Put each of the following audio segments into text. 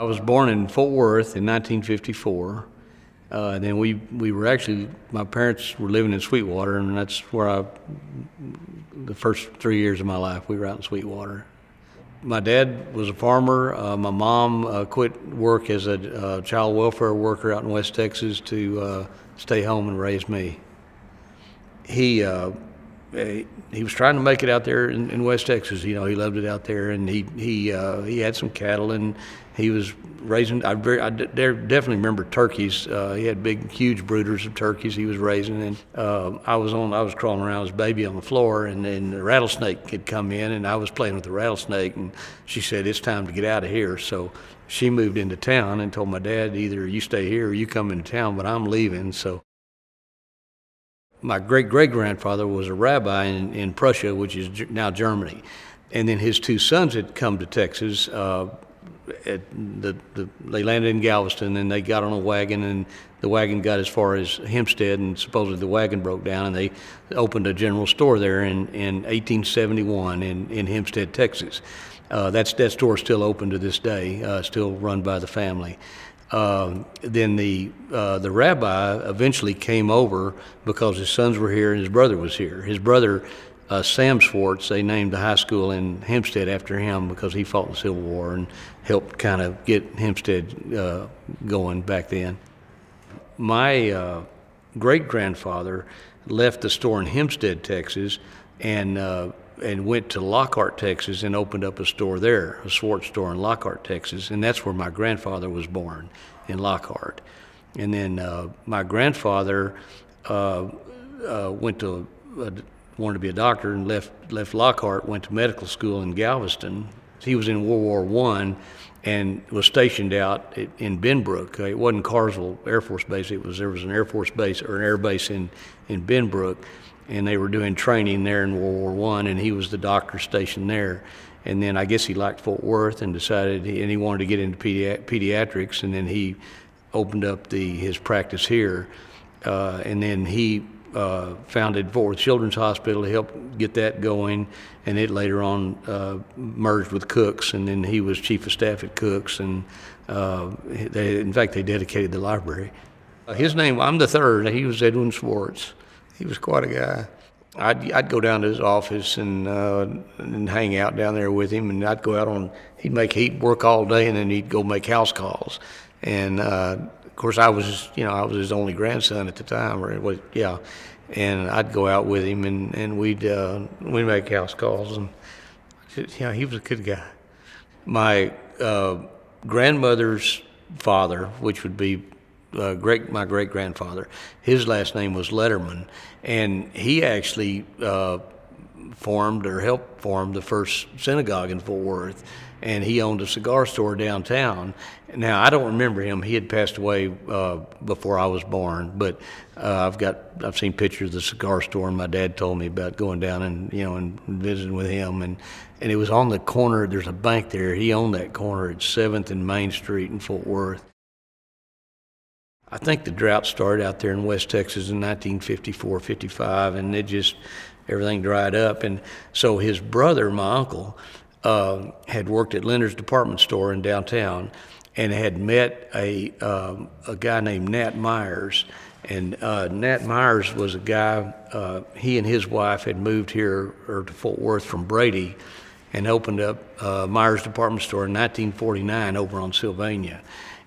I was born in Fort Worth in 1954. And then we were actually, my parents were living in Sweetwater, and that's where the first 3 years of my life, we were out in Sweetwater. My dad was a farmer. My mom quit work as a child welfare worker out in West Texas to stay home and raise me. He was trying to make it out there in West Texas. You know, he loved it out there, and he had some cattle, and he was raising. I definitely remember turkeys. He had big, huge brooders of turkeys he was raising, and I was crawling around as a baby on the floor, and then the rattlesnake had come in, and I was playing with the rattlesnake, and she said, "It's time to get out of here." So she moved into town and told my dad, "Either you stay here or you come into town, but I'm leaving." So my great-great-grandfather was a rabbi in Prussia, which is now Germany. And then his two sons had come to Texas. They landed in Galveston, and they got on a wagon, and the wagon got as far as Hempstead, and supposedly the wagon broke down, and they opened a general store there in 1871 in Hempstead, Texas. That store is still open to this day, still run by the family. Then the rabbi eventually came over because his sons were here and his brother was here. His brother, Sam Schwarz, they named the high school in Hempstead after him because he fought in the Civil War and helped kind of get Hempstead going back then. My great-grandfather left the store in Hempstead, Texas, and went to Lockhart, Texas, and opened up a store there, a Schwarz store in Lockhart, Texas, and that's where my grandfather was born, in Lockhart. And then my grandfather wanted to be a doctor and left Lockhart, went to medical school in Galveston. He was in World War I and was stationed out in Benbrook. It wasn't Carsville Air Force Base. There was an Air Force base or an air base in Benbrook, and they were doing training there in World War I, and he was the doctor stationed there. And then I guess he liked Fort Worth and decided, and he wanted to get into pediatrics, and then he opened up his practice here. And then he founded Fort Worth Children's Hospital to help get that going, and it later on merged with Cook's, and then he was chief of staff at Cook's, and in fact, they dedicated the library. His name, I'm the third, he was Edwin Schwarz. He was quite a guy. I'd go down to his office and hang out down there with him, and I'd go out he'd work all day, and then he'd go make house calls. And of course, I was his only grandson at the time, and I'd go out with him, and we'd make house calls, and he was a good guy. My grandmother's father, which would be my great-grandfather, his last name was Letterman, and he actually formed or helped form the first synagogue in Fort Worth, and he owned a cigar store downtown. Now, I don't remember him. He had passed away before I was born, but I've seen pictures of the cigar store, and my dad told me about going down and visiting with him, and it was on the corner. There's a bank there. He owned that corner at 7th and Main Street in Fort Worth. I think the drought started out there in West Texas in 1954, 55, and everything dried up. And so his brother, my uncle, had worked at Leonard's department store in downtown and had met a guy named Nat Myers. And Nat Myers was a guy, he and his wife had moved here to Fort Worth from Brady and opened up Myers department store in 1949 over on Sylvania.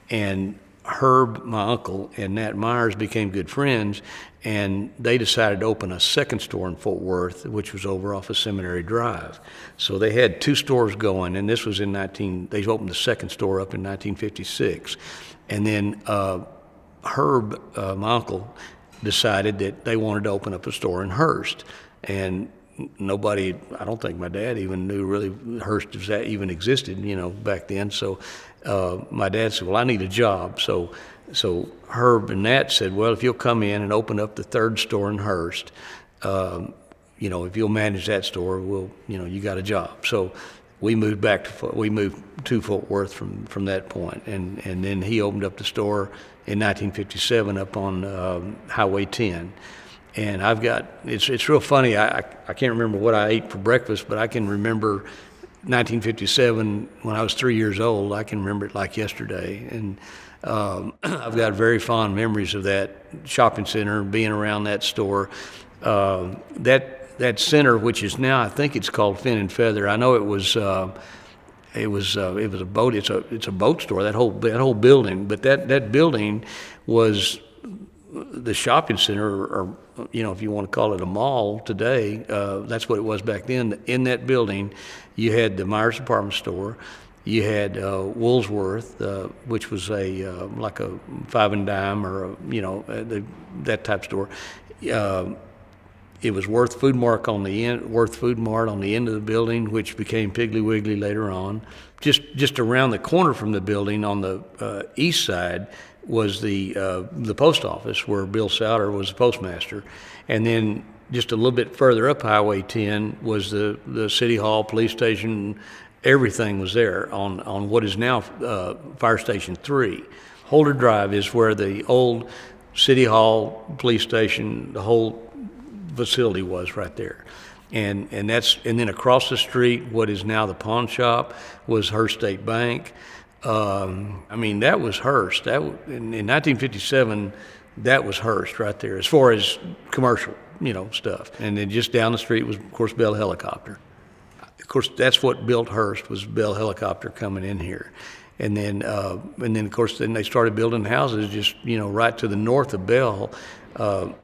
And Herb, my uncle, and Nat Myers became good friends, and they decided to open a second store in Fort Worth, which was over off of Seminary Drive. So they had two stores going, and this was they opened the second store up in 1956. And then Herb, my uncle, decided that they wanted to open up a store in Hurst. And nobody, I don't think my dad even knew really Hurst even existed, back then. So my dad said, well, I need a job. So Herb and Nat said, well, if you'll come in and open up the third store in Hurst, if you'll manage that store, you got a job. So we moved to Fort Worth from that point, and then he opened up the store in 1957 up on Highway 10. And it's real funny. I can't remember what I ate for breakfast, but I can remember 1957, when I was 3 years old, I can remember it like yesterday. And I've got very fond memories of that shopping center, being around that store. That center, which is now, I think it's called Fin and Feather. I know it was a boat. It's a boat store. That whole building, but that building was the shopping center, or if you want to call it a mall today. That's what it was back then. In that building, you had the Myers department store. You had Woolsworth, which was like a five and dime, or that type of store. It was Worth Food Mart on the end of the building, which became Piggly Wiggly later on. Just around the corner from the building on the east side was the post office, where Bill Souter was the postmaster, and then just a little bit further up Highway 10 was the city hall, police station. Everything was there on what is now Fire Station 3. Holder Drive is where the old city hall, police station, the whole facility was right there. And then across the street, what is now the pawn shop, was Hearst State Bank. That was Hearst. In 1957, that was Hearst right there, as far as commercial, stuff. And then just down the street was, of course, Bell Helicopter. Of course, that's what built Hearst, was Bell Helicopter coming in here. And then of course, then they started building houses just, right to the north of Bell. All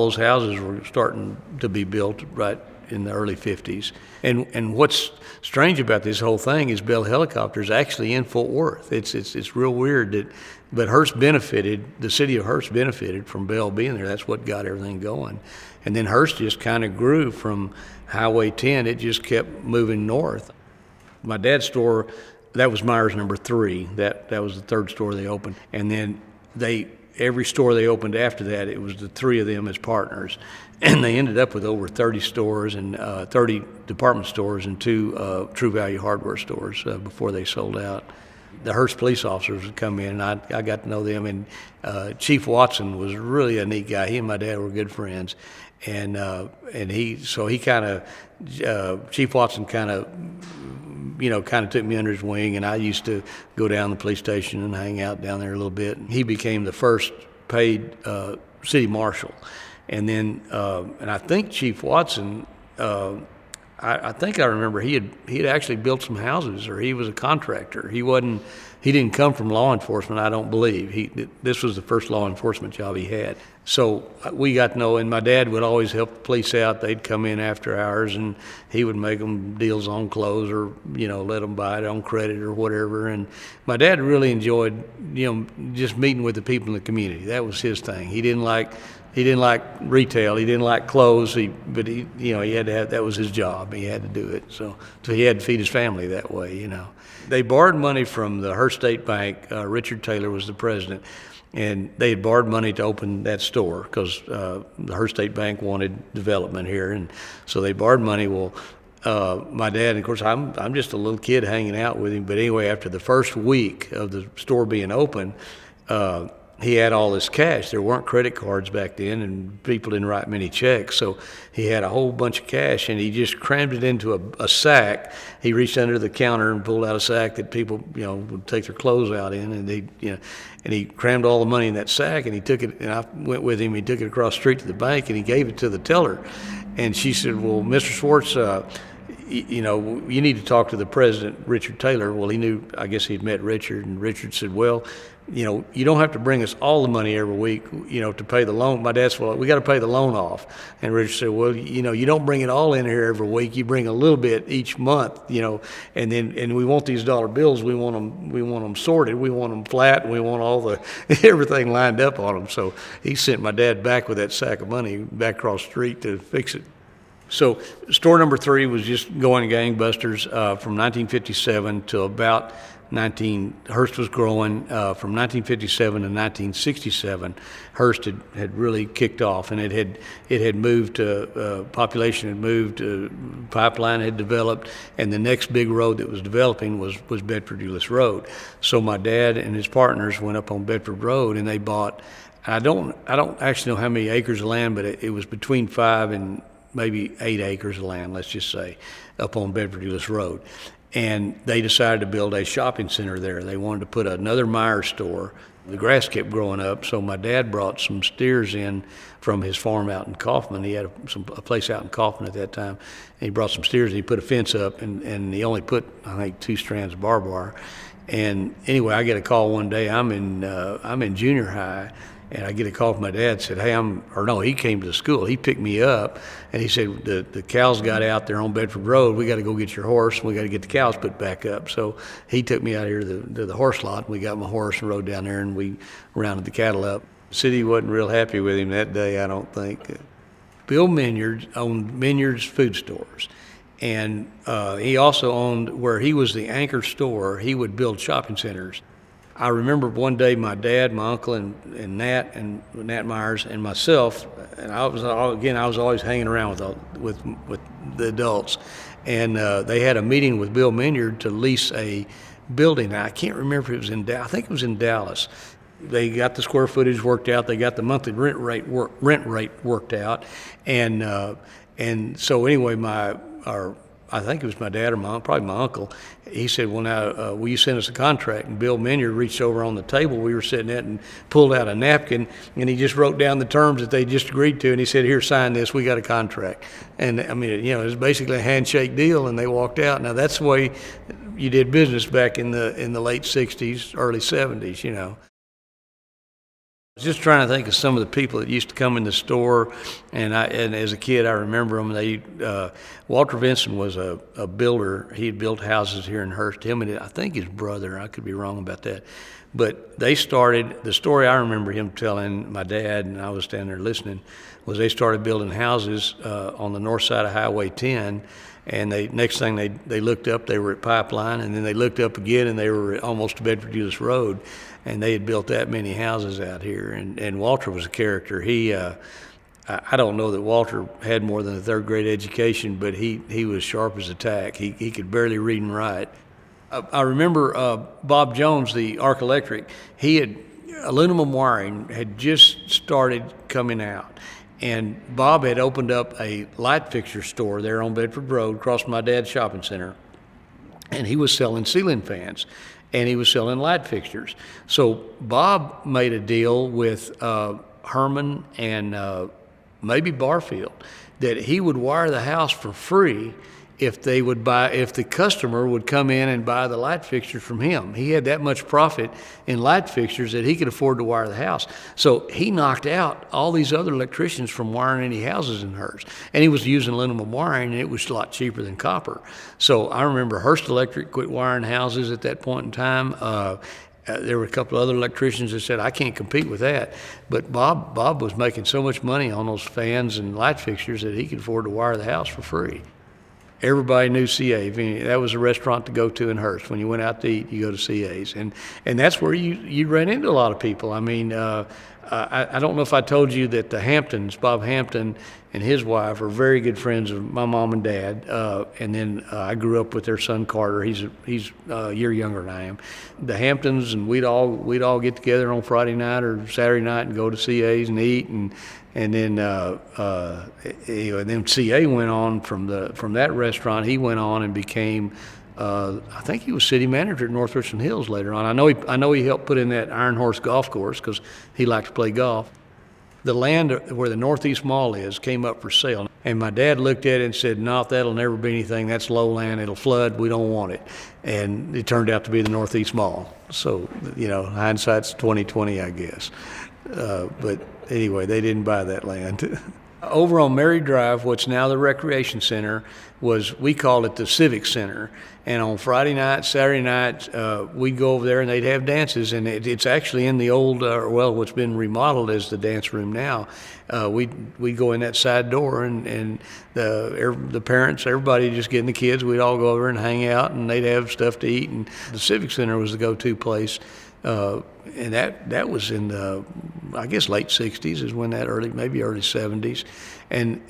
those houses were starting to be built right in the early 50s. And what's strange about this whole thing is Bell Helicopter is actually in Fort Worth. It's real weird but Hearst benefited, the city of Hearst benefited from Bell being there. That's what got everything going. And then Hearst just kind of grew from Highway 10. It just kept moving north. My dad's store, that was Myers number 3. That was the third store they opened. And then every store they opened after that, it was the 3 of them as partners. And they ended up with over 30 stores and 30 department stores and 2 True Value hardware stores before they sold out. The Hearst police officers would come in, and I got to know them. And Chief Watson was really a neat guy. He and my dad were good friends. And Chief Watson kind of took me under his wing, and I used to go down to the police station and hang out down there a little bit. He became the first paid city marshal. And then, and I think Chief Watson, I think I remember he had actually built some houses, or he was a contractor. He didn't come from law enforcement, I don't believe. This was the first law enforcement job he had. So we got to know, and my dad would always help the police out. They'd come in after hours, and he would make them deals on clothes, or let them buy it on credit or whatever. And my dad really enjoyed just meeting with the people in the community. That was his thing. He didn't like retail. He didn't like clothes. But he had to have, that was his job. He had to do it. So he had to feed his family that way. They borrowed money from the Hearst State Bank. Richard Taylor was the president, and they had borrowed money to open that store because the Hearst State Bank wanted development here, and so they borrowed money. Well, my dad, and of course, I'm just a little kid hanging out with him. But anyway, after the first week of the store being open, he had all this cash. There weren't credit cards back then, and people didn't write many checks. So he had a whole bunch of cash, and he just crammed it into a sack. He reached under the counter and pulled out a sack that people, would take their clothes out in, and he crammed all the money in that sack, and he took it, and I went with him. He took it across the street to the bank, and he gave it to the teller. And she said, "Well, Mr. Schwarz, you need to talk to the president, Richard Taylor." Well, he knew, I guess he'd met Richard, and Richard said, "Well, you don't have to bring us all the money every week, to pay the loan." My dad said, "Well, we got to pay the loan off." And Richard said, "Well, you don't bring it all in here every week. You bring a little bit each month, and we want these dollar bills. We want them sorted. We want them flat. And we want all everything lined up on them." So he sent my dad back with that sack of money back across the street to fix it. So store number 3 was just going gangbusters from 1957 to about Hearst was growing from 1957 to 1967. Hearst had really kicked off, and it had moved to population had moved, pipeline had developed, and the next big road that was developing was Bedford Euless Road. So my dad and his partners went up on Bedford Road, and they bought. I don't actually know how many acres of land, but it was between 5 and maybe 8 acres of land, let's just say, up on Bedford Euless Road. and they decided to build a shopping center there. They wanted to put another Myers store. The grass kept growing up, so my dad brought some steers in from his farm out in Kaufman. He had a place out in Kaufman at that time. And he brought some steers, and he put a fence up, and he only put, I think, 2 strands of barbed wire. And anyway, I get a call one day. I'm in junior high, and I get a call from my dad. Said, "Hey, he came to the school. He picked me up, and he said the cows got out there on Bedford Road. We got to go get your horse, and we got to get the cows put back up." So he took me out here to the horse lot. We got my horse and rode down there, and we rounded the cattle up. The city wasn't real happy with him that day, I don't think. Bill Minyard owned Minyard's Food Stores. And he also owned, where he was the anchor store, he would build shopping centers. I remember one day my dad, my uncle, and Nat Myers, and myself, and I was always hanging around with the adults, and they had a meeting with Bill Minyard to lease a building. Now, I can't remember if it was in Dallas. I think it was in Dallas. They got the square footage worked out. They got the monthly rent rate worked out, and so anyway, I think it was my dad or probably my uncle. He said, "Well, now, will you send us a contract?" And Bill Minyard reached over on the table we were sitting at and pulled out a napkin, and he just wrote down the terms that they just agreed to, and he said, "Here, sign this. We got a contract." And I mean, it was basically a handshake deal, and they walked out. Now, that's the way you did business back in the late '60s, early '70s. I was just trying to think of some of the people that used to come in the store, and as a kid I remember them. Walter Vinson was a builder. He had built houses here in Hurst. Him and I think his brother. I could be wrong about that, but they started. The story I remember him telling my dad, and I was standing there listening, was they started building houses on the north side of Highway 10. And next thing they looked up, they were at Pipeline, and then they looked up again, and they were almost to Bedford Euless Road, and they had built that many houses out here. And Walter was a character. I don't know that Walter had more than a third grade education, but he was sharp as a tack. He could barely read and write. I remember Bob Jones, the Arc Electric. Aluminum wiring had just started coming out. And Bob had opened up a light fixture store there on Bedford Road, across from my dad's shopping center. And he was selling ceiling fans, and he was selling light fixtures. So Bob made a deal with Herman and maybe Barfield that he would wire the house for free if the customer would come in and buy the light fixtures from him. He had that much profit in light fixtures that he could afford to wire the house. So he knocked out all these other electricians from wiring any houses in Hearst. And he was using aluminum wiring, and it was a lot cheaper than copper. So I remember Hearst Electric quit wiring houses at that point in time. There were a couple of other electricians that said, "I can't compete with that." But Bob was making so much money on those fans and light fixtures that he could afford to wire the house for free. Everybody knew CA. That was a restaurant to go to in Hearst. When you went out to eat, you go to CA's. And that's where you ran into a lot of people. I mean, I don't know if I told you that the Hamptons, Bob Hampton and his wife, are very good friends of my mom and dad. And then I grew up with their son Carter. He's a year younger than I am. The Hamptons, and we'd all get together on Friday night or Saturday night and go to CA's and eat. And then and then CA went on from that restaurant. He went on and became, I think he was city manager at North Richland Hills later on. I know he helped put in that Iron Horse golf course because he liked to play golf. The land where the Northeast Mall is came up for sale, and my dad looked at it and said, "No, that'll never be anything. That's low land. It'll flood. We don't want it." And it turned out to be the Northeast Mall. So hindsight's 20/20, I guess. But anyway, they didn't buy that land. Over on Mary Drive, what's now the Recreation Center, we called it the Civic Center. And on Friday nights, Saturday nights, we'd go over there and they'd have dances. And it's actually in the old, what's been remodeled as the dance room now. We'd go in that side door, and the parents, everybody just getting the kids, we'd all go over and hang out, and they'd have stuff to eat. And the Civic Center was the go-to place. And that was in the, I guess, late 60s is when that maybe early 70s. And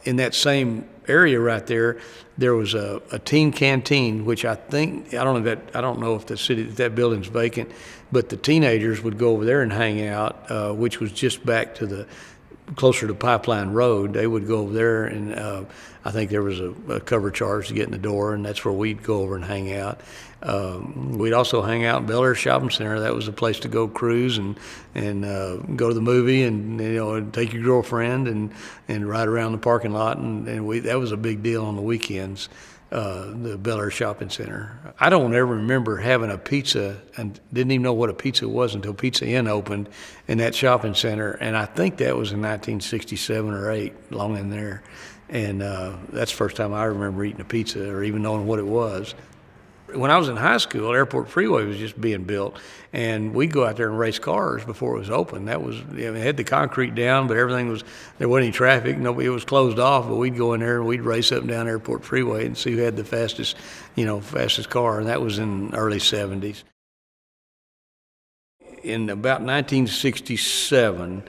in that same area right there, there was a teen canteen, which I don't know if that building's vacant, but the teenagers would go over there and hang out, which was just back to closer to Pipeline Road, they would go over there, and I think there was a cover charge to get in the door, and that's where we'd go over and hang out. We'd also hang out in Bel Air Shopping Center. That was the place to go cruise and go to the movie, and and take your girlfriend and ride around the parking lot, and that was a big deal on the weekends. The Bel Air Shopping Center. I don't ever remember having a pizza, and didn't even know what a pizza was until Pizza Inn opened in that shopping center, and I think that was in 1967 or 8, long in there. And that's the first time I remember eating a pizza or even knowing what it was. When I was in high school, Airport Freeway was just being built, and we'd go out there and race cars before it was open. That was, it had the concrete down, but there wasn't any traffic. Nobody, it was closed off, but we'd go in there and we'd race up and down Airport Freeway and see who had the fastest car, and that was in the early 70s. In about 1967,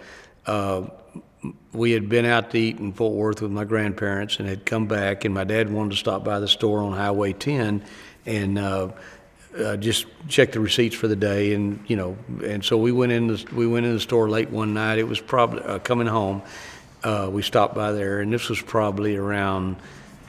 we had been out to eat in Fort Worth with my grandparents and had come back, and my dad wanted to stop by the store on Highway 10 and just check the receipts for the day, and so we went in the store late one night. It was probably coming home. We stopped by there, and this was probably around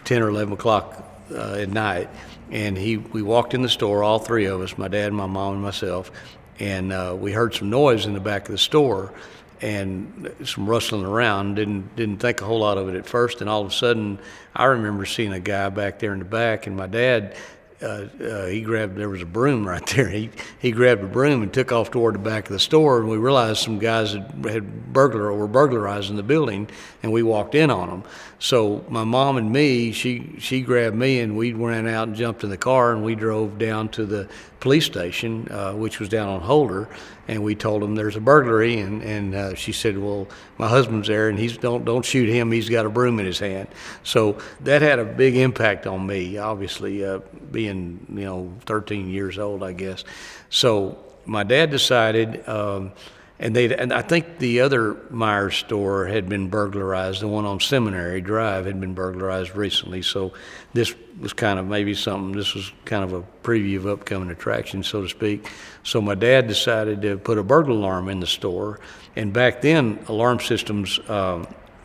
10 or 11 o'clock at night. And we walked in the store, all three of us, my dad, my mom, and myself, and we heard some noise in the back of the store and some rustling around. Didn't think a whole lot of it at first, and all of a sudden I remember seeing a guy back there in the back, and my dad, there was a broom right there. He grabbed a broom and took off toward the back of the store, and we realized some guys were burglarizing the building, and we walked in on them. So my mom and me, she grabbed me, and we ran out and jumped in the car, and we drove down to the police station, which was down on Holder, and we told them there's a burglary, and she said, well, my husband's there, and don't shoot him, he's got a broom in his hand. So that had a big impact on me, obviously, being 13 years old, I guess. So my dad decided, and I think the other Myers store had been burglarized. The one on Seminary Drive had been burglarized recently. So this was kind of this was kind of a preview of upcoming attractions, so to speak. So my dad decided to put a burglar alarm in the store. And back then, alarm systems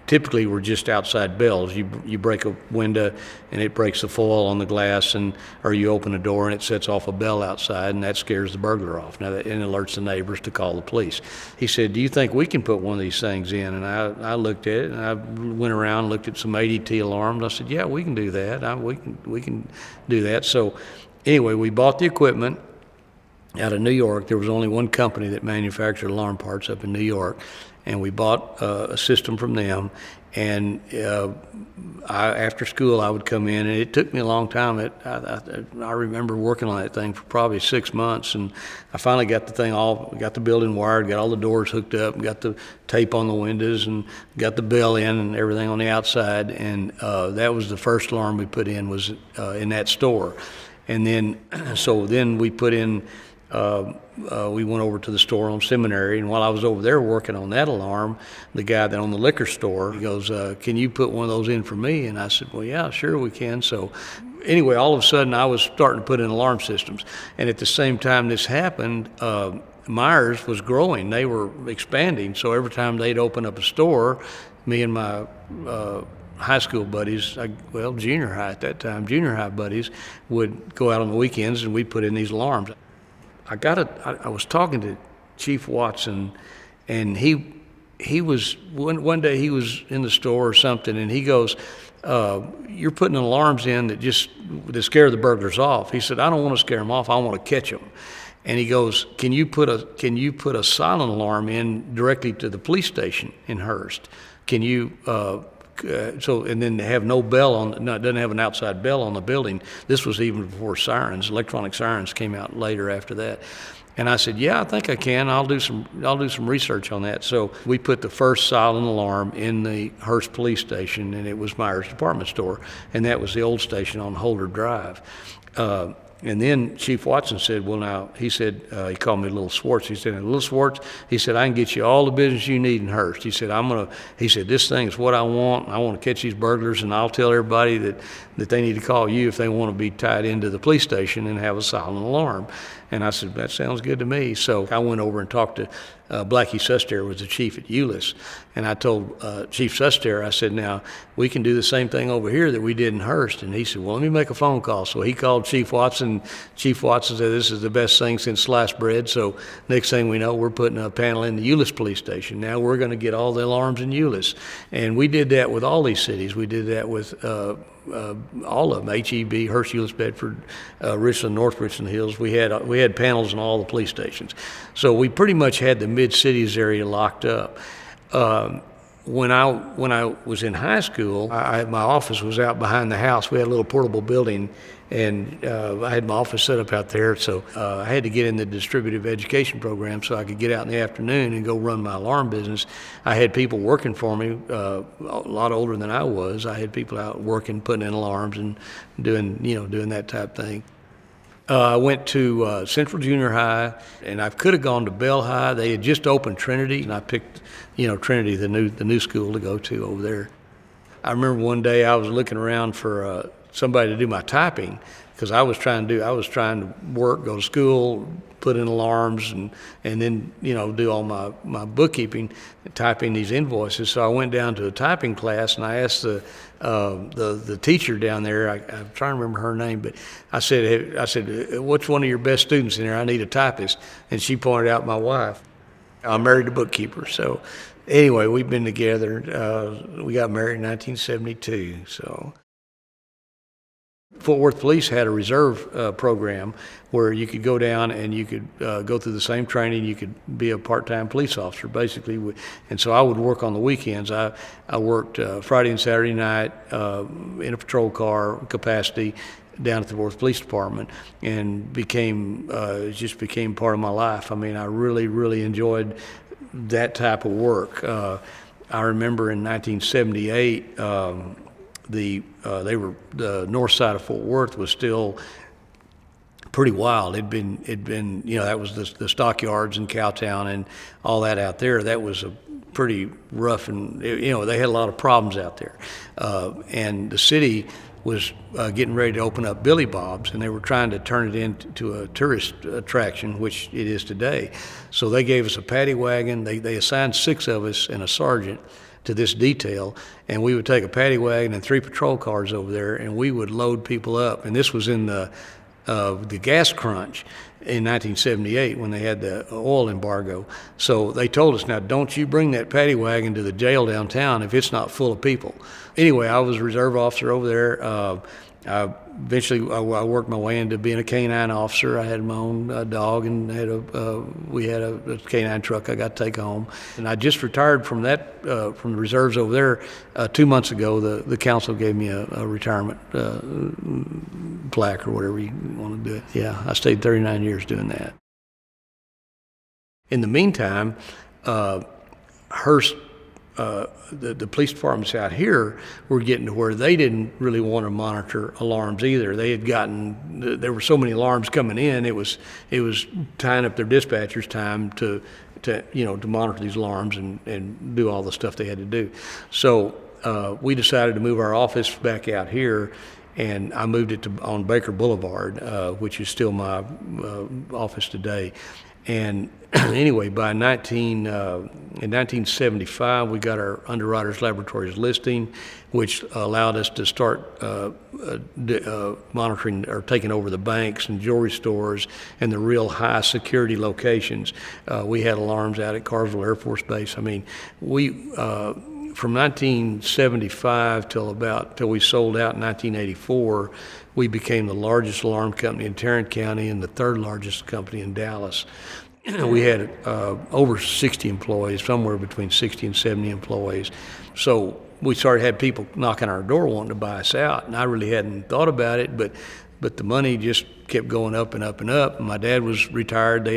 typically were just outside bells. You break a window and it breaks the foil on the glass, or you open a door and it sets off a bell outside, and that scares the burglar off. Now, and alerts the neighbors to call the police. He said, do you think we can put one of these things in? And I looked at it, and I went around and looked at some ADT alarms. I said, yeah, we can do that. We can do that. So anyway, we bought the equipment out of New York. There was only one company that manufactured alarm parts up in New York, and we bought a system from them. And after school, I would come in, and it took me a long time. I remember working on that thing for probably 6 months, and I finally got the thing got the building wired, got all the doors hooked up, and got the tape on the windows, and got the bell in and everything on the outside. And that was the first alarm we put in, was in that store. And then we put in. We went over to the store on Seminary, and while I was over there working on that alarm, the guy that owned the liquor store, he goes, can you put one of those in for me? And I said, well, yeah, sure we can. So anyway, all of a sudden I was starting to put in alarm systems. And at the same time this happened, Myers was growing. They were expanding. So every time they'd open up a store, me and my high school buddies, junior high at that time, junior high buddies, would go out on the weekends, and we'd put in these alarms. I was talking to Chief Watson, and he was one day he was in the store or something, and he goes, "You're putting alarms in that scare the burglars off." He said, "I don't want to scare them off. I want to catch them." And he goes, "Can you put a silent alarm in directly to the police station in Hearst? Can you?" And then have no bell it doesn't have an outside bell on the building. This was even before sirens. Electronic sirens came out later after that. And I said, yeah, I think I can. I'll do some research on that. So we put the first silent alarm in the Hearst police station, and it was Myers department store, and that was the old station on Holder Drive. And then Chief Watson said, he called me Little Schwarz. He said, Little Schwarz, he said, I can get you all the business you need in Hearst. He said, this thing is what I want. I want to catch these burglars, and I'll tell everybody that they need to call you if they want to be tied into the police station and have a silent alarm. And I said, that sounds good to me. So I went over and talked to Blackie Suster was the chief at Euless. And I told Chief Suster, I said, now, we can do the same thing over here that we did in Hearst. And he said, well, let me make a phone call. So he called Chief Watson. Chief Watson said, this is the best thing since sliced bread. So next thing we know, we're putting a panel in the Euless police station. Now we're going to get all the alarms in Euless. And we did that with all these cities. We did that with all of them, H-E-B, Hearst, Euless, Bedford, Richland, North Richland Hills. We had panels in all the police stations. So we pretty much had the mid-cities area locked up. When I was in high school, my office was out behind the house. We had a little portable building, and I had my office set up out there. So I had to get in the distributive education program so I could get out in the afternoon and go run my alarm business. I had people working for me, a lot older than I was. I had people out working, putting in alarms and doing that type thing. I went to Central Junior High, and I could have gone to Bell High. They had just opened Trinity, and I picked, Trinity, the new school to go to over there. I remember one day I was looking around for somebody to do my typing, because I was trying to work, go to school, put in alarms, and then do all my bookkeeping, typing these invoices. So I went down to a typing class, and I asked the teacher down there. I'm trying to remember her name, but I said, what's one of your best students in there? I need a typist. And she pointed out my wife. I'm married to a bookkeeper. So anyway, we've been together. We got married in 1972. So. Fort Worth Police had a reserve program where you could go down and you could go through the same training. You could be a part-time police officer, basically. And so I would work on the weekends. I worked Friday and Saturday night in a patrol car capacity down at the Fort Worth Police Department, and it just became part of my life. I mean, I really, really enjoyed that type of work. I remember in 1978, the north side of Fort Worth was still pretty wild. It'd been that was the stockyards and Cowtown and all that out there. That was a pretty rough, and they had a lot of problems out there. And the city was getting ready to open up Billy Bob's, and they were trying to turn it into a tourist attraction, which it is today. So they gave us a paddy wagon. They assigned 6 of us and a sergeant to this detail, and we would take a paddy wagon and 3 patrol cars over there, and we would load people up. And this was in the gas crunch in 1978 when they had the oil embargo. So they told us, now don't you bring that paddy wagon to the jail downtown if it's not full of people. Anyway, I was a reserve officer over there. Eventually, I worked my way into being a canine officer. I had my own dog, and we had a canine truck I got to take home. And I just retired from the reserves over there 2 months ago. The council gave me a retirement plaque or whatever you want to do it. Yeah, I stayed 39 years doing that. In the meantime, Hearst, the police departments out here were getting to where they didn't really want to monitor alarms either. There were so many alarms coming in, it was tying up their dispatchers' time to monitor these alarms and do all the stuff they had to do. So we decided to move our office back out here, and I moved it on Baker Boulevard, which is still my office today. And anyway, in 1975, we got our Underwriters Laboratories listing, which allowed us to start monitoring or taking over the banks and jewelry stores and the real high security locations. We had alarms out at Carsville Air Force Base. I mean, from 1975 till we sold out in 1984, we became the largest alarm company in Tarrant County and the 3rd largest company in Dallas. We had over 60 employees, somewhere between 60 and 70 employees. So we had people knocking on our door wanting to buy us out, and I really hadn't thought about it, but the money just kept going up and up and up. And my dad was retired. They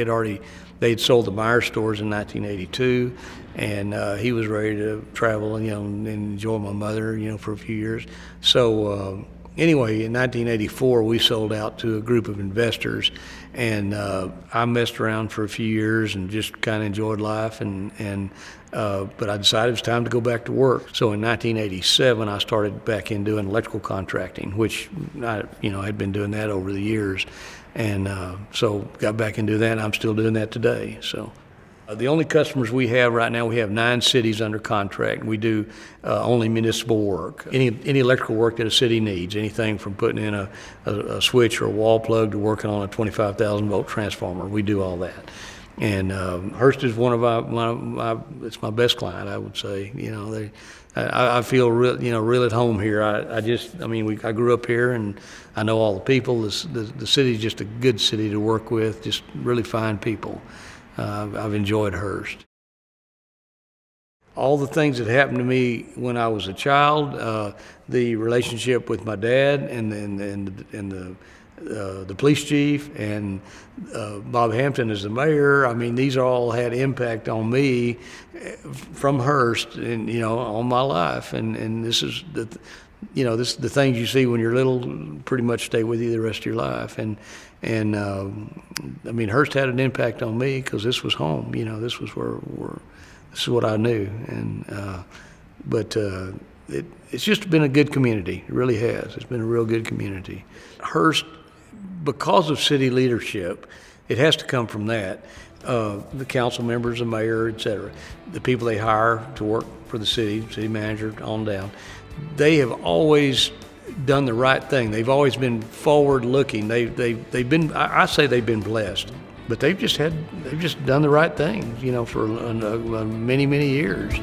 had sold the Myers stores in 1982, and he was ready to travel and enjoy my mother for a few years. So anyway, in 1984, we sold out to a group of investors, and I messed around for a few years and just kind of enjoyed life, but I decided it was time to go back to work. So in 1987, I started back in doing electrical contracting, which I had been doing that over the years, and so got back into that, and I'm still doing that today. So. The only customers we have right now, we have 9 cities under contract. We do only municipal work. Any electrical work that a city needs, anything from putting in a switch or a wall plug to working on a 25,000 volt transformer, we do all that. And Hearst is one of my it's my best client, I would say. I feel real at home here. I grew up here, and I know all the people. The city's just a good city to work with, just really fine people. I've enjoyed Hearst. All the things that happened to me when I was a child, the relationship with my dad and the police chief and Bob Hampton as the mayor. I mean, these all had impact on me from Hearst and on my life. And this is the things you see when you're little pretty much stay with you the rest of your life. And I mean, Hearst had an impact on me because this was home. This was this is what I knew. And it's just been a good community. It really has. It's been a real good community. Hearst, because of city leadership, it has to come from that. The council members, the mayor, et cetera, the people they hire to work for the city manager on down, they have always done the right thing. They've always been forward-looking. They've been, I say they've been blessed, but they've just done the right thing, for many years.